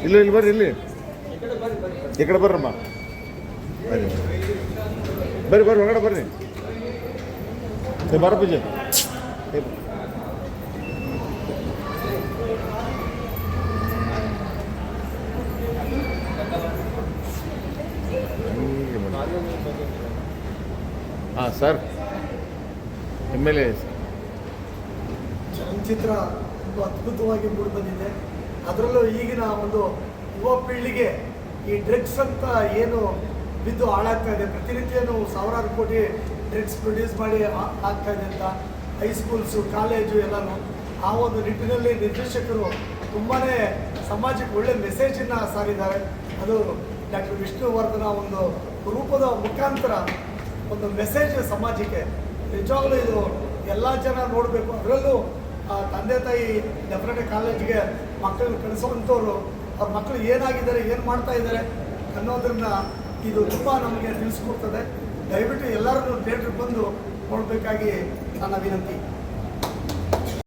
ಇಲ್ಲ ಇಲ್ಲಿ ಬರ್ರಿ, ಇಲ್ಲಿ ಈ ಕಡೆ ಬರ್ರಮ್ಮ, ಬರ್ರಿ ಬರ್ರಿ ಬರ್ರಿ ಹೊರಗಡೆ ಬರ್ರಿ. ಬರ ಪೂಜೆ ಹಾಂ ಸರ್. ಎಮ್.ಎಲ್.ಎ ಚಲನಚಿತ್ರ ತುಂಬ ಅದ್ಭುತವಾಗಿ ಮೂಡಿಬಂದಿದೆ. ಅದರಲ್ಲೂ ಈಗಿನ ಒಂದು ಯುವ ಪೀಳಿಗೆ ಈ ಡ್ರಗ್ಸ್ ಅಂತ ಏನು ಬಿದ್ದು ಹಾಳಾಗ್ತಾ ಇದೆ, ಪ್ರತಿನಿತ್ಯನೂ ಸಾವಿರಾರು ಕೋಟಿ ಡ್ರಗ್ಸ್ ಪ್ರೊಡ್ಯೂಸ್ ಮಾಡಿ ಆಗ್ತಾ ಇದೆ ಅಂತ ಹೈಸ್ಕೂಲ್ಸು ಕಾಲೇಜು ಎಲ್ಲನೂ ಆ ಒಂದು ನಿಟ್ಟಿನಲ್ಲಿ ನಿರ್ದೇಶಕರು ತುಂಬಾ ಸಮಾಜಕ್ಕೆ ಒಳ್ಳೆ ಮೆಸೇಜನ್ನು ಸಾರಿದ್ದಾರೆ. ಅದು ಡಾಕ್ಟರ್ ವಿಷ್ಣುವರ್ಧನ ಒಂದು ರೂಪದ ಮುಖಾಂತರ ಒಂದು ಮೆಸೇಜ್ ಸಮಾಜಕ್ಕೆ. ನಿಜವಾಗ್ಲೂ ಇದು ಎಲ್ಲ ಜನ ನೋಡಬೇಕು. ಅದರಲ್ಲೂ ತಂದೆ ತಾಯಿ ಡೆಫಿನೆಟ್ ಕಾಲೇಜಿಗೆ ಮಕ್ಕಳನ್ನ ಕಳಿಸುವಂಥವ್ರು ಅವ್ರ ಮಕ್ಕಳು ಏನಾಗಿದ್ದಾರೆ, ಏನು ಮಾಡ್ತಾ ಇದ್ದಾರೆ ಅನ್ನೋದನ್ನು ಇದು ತುಂಬ ನಮಗೆ ತಿಳಿಸ್ಕೊಡ್ತದೆ. ದಯವಿಟ್ಟು ಎಲ್ಲರೂ ಥಿಯೇಟ್ರಿಗೆ ಬಂದು ನೋಡಬೇಕಾಗಿ ನನ್ನ ವಿನಂತಿ.